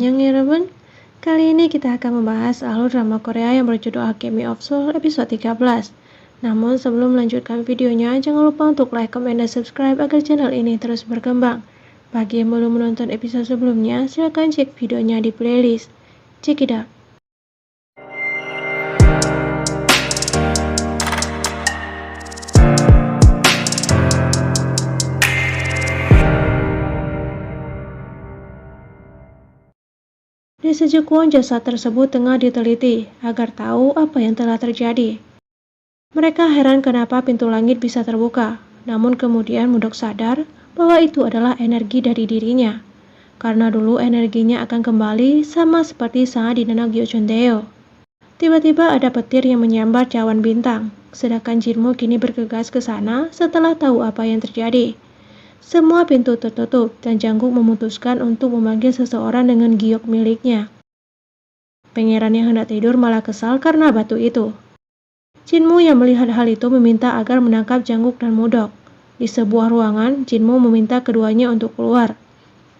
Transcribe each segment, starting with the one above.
Annyeong 여러분. Kali ini kita akan membahas alur drama Korea yang berjudul Alchemy of Soul episode 13. Namun sebelum melanjutkan videonya, jangan lupa untuk like, comment, dan subscribe agar channel ini terus berkembang. Bagi yang belum menonton episode sebelumnya, silahkan cek videonya di playlist. Check it out. Di Sejekuan jasad tersebut tengah diteliti agar tahu apa yang telah terjadi. Mereka heran kenapa pintu langit bisa terbuka, namun kemudian Mudok sadar bahwa itu adalah energi dari dirinya. Karena dulu energinya akan kembali sama seperti saat di Nanak Gyeochundeo. Tiba-tiba ada petir yang menyambar cawan bintang, sedangkan Jinmu kini bergegas ke sana setelah tahu apa yang terjadi. Semua pintu tertutup dan Jangkook memutuskan untuk memanggil seseorang dengan giok miliknya. Pangeran yang hendak tidur malah kesal karena batu itu. Jinmu yang melihat hal itu meminta agar menangkap Jangkook dan Mudok. Di sebuah ruangan, Jinmu meminta keduanya untuk keluar.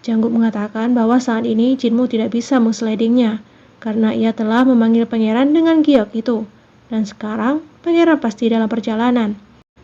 Jangkook mengatakan bahwa saat ini Jinmu tidak bisa mengslidingnya karena ia telah memanggil pangeran dengan giok itu. Dan sekarang, pangeran pasti dalam perjalanan.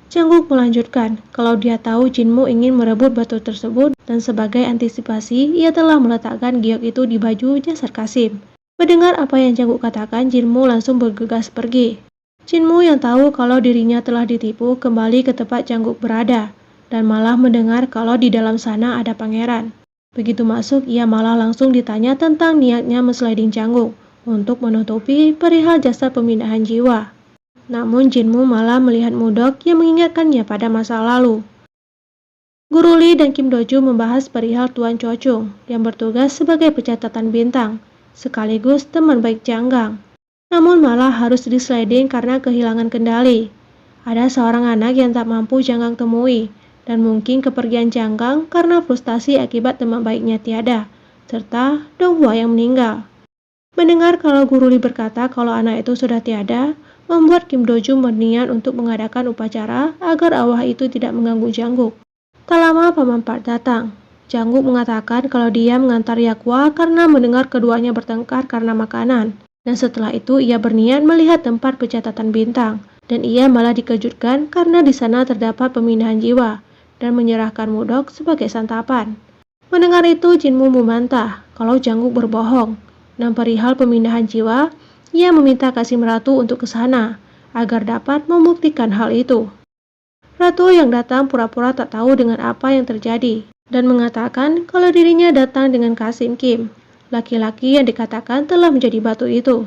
Jangkook melanjutkan kalau dia tahu Jinmu ingin merebut batu tersebut dan sebagai antisipasi ia telah meletakkan giok itu di baju jasad Kasim. Mendengar apa yang Jangkook katakan, Jinmu langsung bergegas pergi. Jinmu yang tahu kalau dirinya telah ditipu kembali ke tempat Jangkook berada dan malah mendengar kalau di dalam sana ada pangeran. Begitu masuk, ia malah langsung ditanya tentang niatnya mensliding Jangkook untuk menutupi perihal jasa pemindahan jiwa. Namun Jinmu malah melihat Mudok yang mengingatkannya pada masa lalu. Guru Lee dan Kim Do-ju membahas perihal Tuan Cho Chung yang bertugas sebagai pencatatan bintang, sekaligus teman baik Janggang. Namun malah harus disliding karena kehilangan kendali. Ada seorang anak yang tak mampu Janggang temui, dan mungkin kepergian Janggang karena frustasi akibat teman baiknya tiada, serta Dong Hwa yang meninggal. Mendengar kalau Guru Lee berkata kalau anak itu sudah tiada, membuat Kim Do-ju berniat untuk mengadakan upacara agar arwah itu tidak mengganggu Jangkook. Tak lama Paman Park datang. Jangkook mengatakan kalau dia mengantar Yakwa karena mendengar keduanya bertengkar karena makanan. Dan setelah itu ia berniat melihat tempat pencatatan bintang. Dan ia malah dikejutkan karena di sana terdapat pemindahan jiwa dan menyerahkan Mudok sebagai santapan. Mendengar itu Jinmu membantah kalau Jangkook berbohong. Dan perihal pemindahan jiwa, ia meminta Kasim Ratu untuk ke sana, agar dapat membuktikan hal itu. Ratu yang datang pura-pura tak tahu dengan apa yang terjadi, dan mengatakan kalau dirinya datang dengan Kasim Kim, laki-laki yang dikatakan telah menjadi batu itu.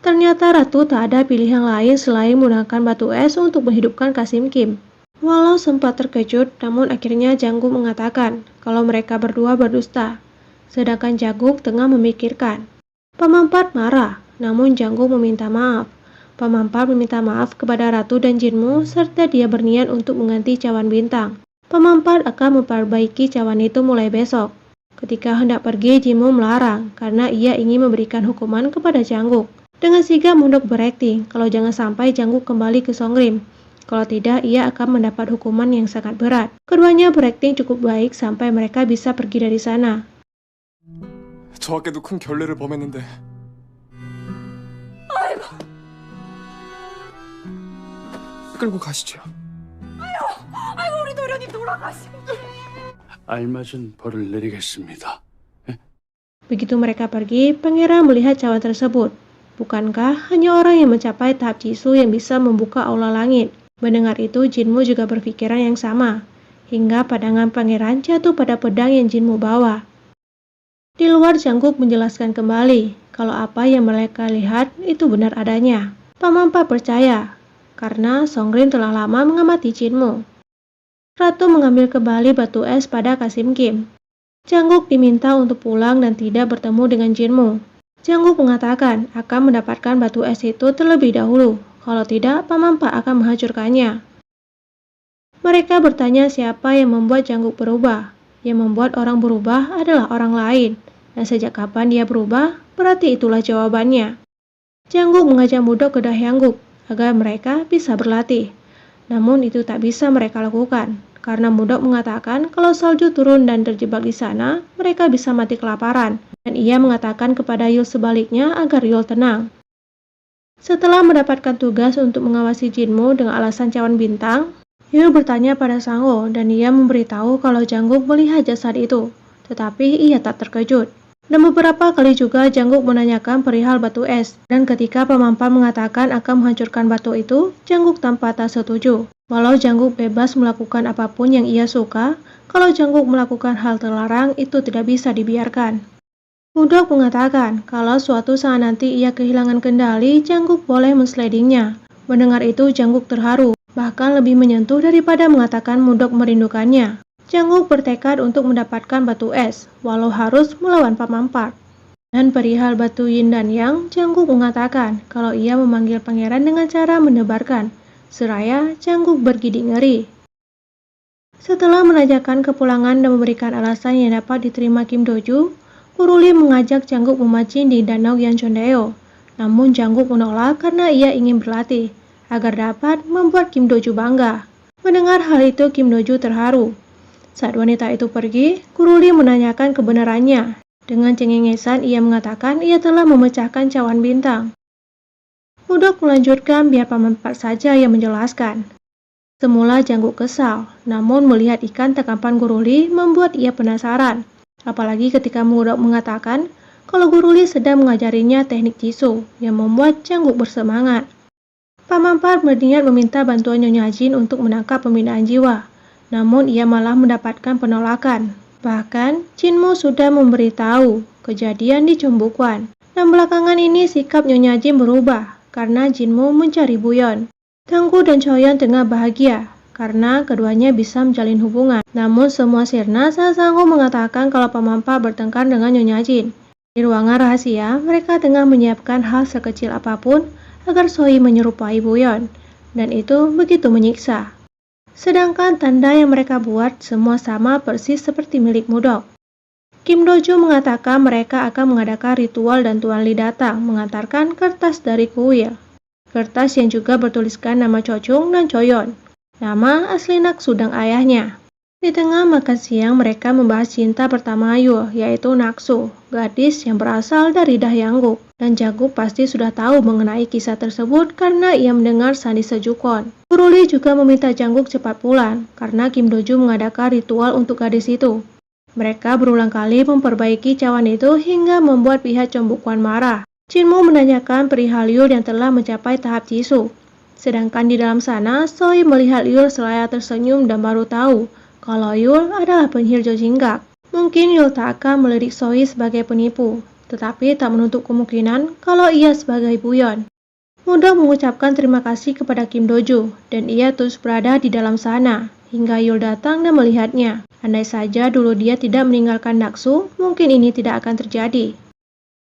Ternyata Ratu tak ada pilihan lain selain menggunakan batu es untuk menghidupkan Kasim Kim. Walau sempat terkejut, namun akhirnya Jangkook mengatakan kalau mereka berdua berdusta, sedangkan Jangkook tengah memikirkan. Paman Park marah. Namun Jangkook meminta maaf. Paman Park meminta maaf kepada Ratu dan Jinmu serta dia berniat untuk mengganti cawan bintang. Paman Park akan memperbaiki cawan itu mulai besok. Ketika hendak pergi, Jinmu melarang karena ia ingin memberikan hukuman kepada Jangkook. Dengan sigap Mudok berakting kalau jangan sampai Jangkook kembali ke Songrim. Kalau tidak, ia akan mendapat hukuman yang sangat berat. Keduanya berakting cukup baik sampai mereka bisa pergi dari sana. 저에게도 큰 결례를 범했는데 끌고 가시죠. 아이고 우리 도련님 돌아가시고. 알맞은 벌을 내리겠습니다. Begitu mereka pergi, pangeran melihat cawan tersebut. Bukankah hanya orang yang mencapai tahap Jisoo yang bisa membuka aula langit? Mendengar itu, Jinmu juga berpikiran yang sama. Hingga pandangan pangeran jatuh pada pedang yang Jinmu bawa. Di luar, Jangkook menjelaskan kembali kalau apa yang mereka lihat itu benar adanya. Paman Park percaya karena Songrin telah lama mengamati Jinmu. Ratu mengambil kembali batu es pada Kasim Kim. Jangkook diminta untuk pulang dan tidak bertemu dengan Jinmu. Jangkook mengatakan akan mendapatkan batu es itu terlebih dahulu. Kalau tidak, Paman Park akan menghancurkannya. Mereka bertanya siapa yang membuat Jangkook berubah. Yang membuat orang berubah adalah orang lain. Dan sejak kapan dia berubah, berarti itulah jawabannya. Jangkook mengajak Mudok ke Dahyanguk agar mereka bisa berlatih. Namun itu tak bisa mereka lakukan, karena Mudok mengatakan kalau salju turun dan terjebak di sana, mereka bisa mati kelaparan. Dan ia mengatakan kepada Yul sebaliknya agar Yul tenang. Setelah mendapatkan tugas untuk mengawasi Jinmu dengan alasan cawan bintang, Yul bertanya pada Sang-ho dan ia memberitahu kalau Jangkook melihat jasad itu. Tetapi ia tak terkejut. Dan beberapa kali juga Jangkook menanyakan perihal batu es. Dan ketika Pamampar mengatakan akan menghancurkan batu itu, Jangkook tampak tak setuju. Walau Jangkook bebas melakukan apapun yang ia suka, kalau Jangkook melakukan hal terlarang itu tidak bisa dibiarkan. Mudok mengatakan kalau suatu saat nanti ia kehilangan kendali, Jangkook boleh mensledingnya. Mendengar itu Jangkook terharu, bahkan lebih menyentuh daripada mengatakan Mudok merindukannya. Jangkook bertekad untuk mendapatkan batu es, walau harus melawan Pamampar. Dan perihal batu yin dan yang, Jangkook mengatakan kalau ia memanggil pangeran dengan cara menebarkan. Seraya Jangkook bergidik ngeri. Setelah menanyakan kepulangan dan memberikan alasan yang dapat diterima Kim Do-ju, Guru Lee mengajak Jangkook memancing di danau Yeoncheondae. Namun Jangkook menolak karena ia ingin berlatih, agar dapat membuat Kim Do-ju bangga. Mendengar hal itu Kim Do-ju terharu. Saat wanita itu pergi, Guru Lee menanyakan kebenarannya. Dengan cengengesan ia mengatakan ia telah memecahkan cawan bintang. Mudok melanjutkan biar Pamampar saja yang menjelaskan. Semula Jangkook kesal, namun melihat ikan tangkapan Guru Lee membuat ia penasaran. Apalagi ketika Mudok mengatakan kalau Guru Lee sedang mengajarinya teknik Jisoo yang membuat Jangkook bersemangat. Pamampar berniat meminta bantuan Nyonya Jin untuk menangkap pemindahan jiwa, namun ia malah mendapatkan penolakan. Bahkan Jinmu sudah memberitahu kejadian di Chumbukwon, dan belakangan ini sikap Nyonya Jin berubah karena Jinmu mencari Buyeon. Tanggu dan Choyeon tengah bahagia karena keduanya bisa menjalin hubungan. Namun semua sirna saat Sang-ho mengatakan kalau Pamampar bertengkar dengan Nyonya Jin. Di ruangan rahasia, mereka tengah menyiapkan hal sekecil apapun agar Sohee menyerupai Buyeon, dan itu begitu menyiksa. Sedangkan tanda yang mereka buat semua sama persis seperti milik Mudok. Kim Do-ju mengatakan mereka akan mengadakan ritual dan Tuan Lee datang mengantarkan kertas dari kuil. Kertas yang juga bertuliskan nama Chochung dan Choyeon, nama asli Naksudang ayahnya. Di tengah makan siang mereka membahas cinta pertama Yul, yaitu Naksu, gadis yang berasal dari Dahyangguk. Dan Jangkook pasti sudah tahu mengenai kisah tersebut karena ia mendengar Sandi Sejukon. Guru Lee juga meminta Jangkook cepat pulang karena Kim Do-ju mengadakan ritual untuk gadis itu. Mereka berulang kali memperbaiki cawan itu hingga membuat pihak Chumbukwon marah. Jinmu menanyakan perihal Yul yang telah mencapai tahap Jisoo. Sedangkan di dalam sana, Sohee melihat Yul selaya tersenyum dan baru tahu kalau Yul adalah penyihir Jojinggak. Mungkin Yul tak akan melirik Sohee sebagai penipu, tetapi tak menutup kemungkinan kalau ia sebagai Buyeon. Mudok mengucapkan terima kasih kepada Kim Do-ju, dan ia terus berada di dalam sana, hingga Yul datang dan melihatnya. Andai saja dulu dia tidak meninggalkan Naksu, mungkin ini tidak akan terjadi.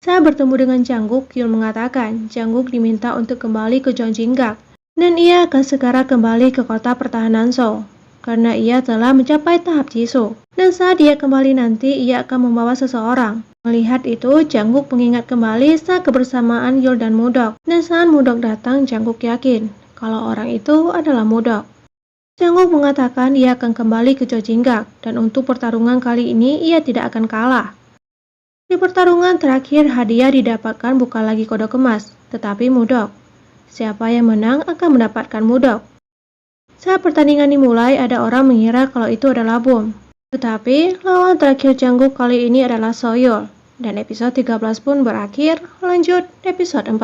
Saat bertemu dengan Jangkook, Yul mengatakan Jangkook diminta untuk kembali ke Jojinggak, dan ia akan segera kembali ke kota pertahanan Seoul, karena ia telah mencapai tahap Jisoo. Dan saat dia kembali nanti, ia akan membawa seseorang. Melihat itu, Jangkook mengingat kembali saat kebersamaan Yul dan Mudok. Dan saat Mudok datang, Jangkook yakin kalau orang itu adalah Mudok. Jangkook mengatakan ia akan kembali ke Jojinggak, dan untuk pertarungan kali ini ia tidak akan kalah. Di pertarungan terakhir, hadiah didapatkan bukan lagi kodok emas, tetapi Mudok. Siapa yang menang akan mendapatkan Mudok. Saat pertandingan dimulai, ada orang mengira kalau itu adalah bom. Tetapi, lawan terakhir Jangkook kali ini adalah Soyeol. Dan episode 13 pun berakhir, lanjut episode 14.